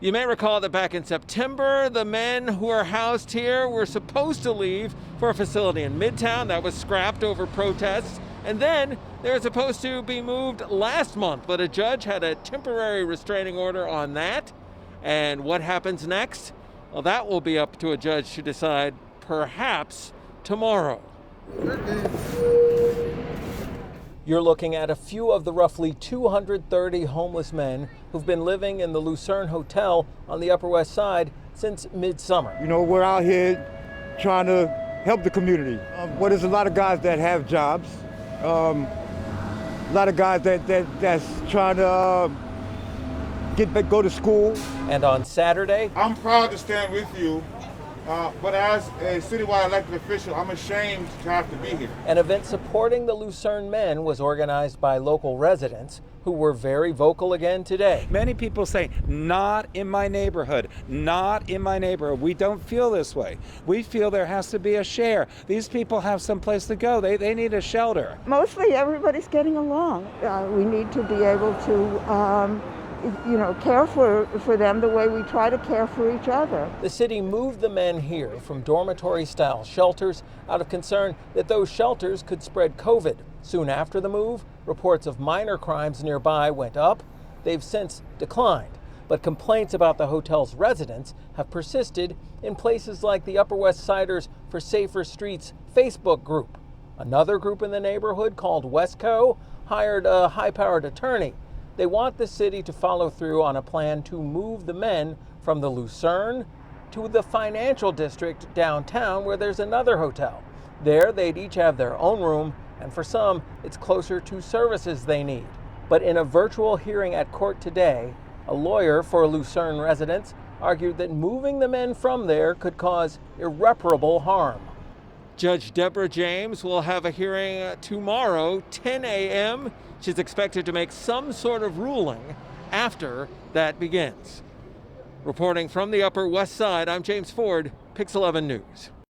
You may recall that back in September, the men who are housed here were supposed to leave for a facility in Midtown that was scrapped over protests. And then they were supposed to be moved last month, but a judge had a temporary restraining order on that. And what happens next? Well, that will be up to a judge to decide, perhaps tomorrow. You're looking at a few of the roughly 230 homeless men who've been living in the Lucerne Hotel on the Upper West Side since midsummer. You know, we're out here trying to help the community. There's a lot of guys that have jobs. A lot of guys that's trying to go to school. And on Saturday, I'm proud to stand with you. But as a citywide elected official, I'm ashamed to have to be here. an event supporting the Lucerne men was organized by local residents who were very vocal again today. Many people say, not in my neighborhood, not in my neighborhood. We don't feel this way. We feel there has to be a share. These people have some place to go. They need a shelter. Mostly everybody's getting along. We need to be able to care for them the way we try to care for each other. The city moved the men here from dormitory-style shelters out of concern that those shelters could spread COVID. Soon after the move, reports of minor crimes nearby went up. They've since declined, but complaints about the hotel's residents have persisted in places like the Upper West Siders for Safer Streets Facebook group. Another group in the neighborhood called Westco hired a high-powered attorney. They want the city to follow through on a plan to move the men from the Lucerne to the financial district downtown where there's another hotel. There, they'd each have their own room, and for some, it's closer to services they need. But in a virtual hearing at court today, a lawyer for Lucerne residents argued that moving the men from there could cause irreparable harm. Judge Deborah James will have a hearing tomorrow, 10 a.m. She's expected to make some sort of ruling after that begins. Reporting from the Upper West Side, I'm James Ford, Pix 11 News.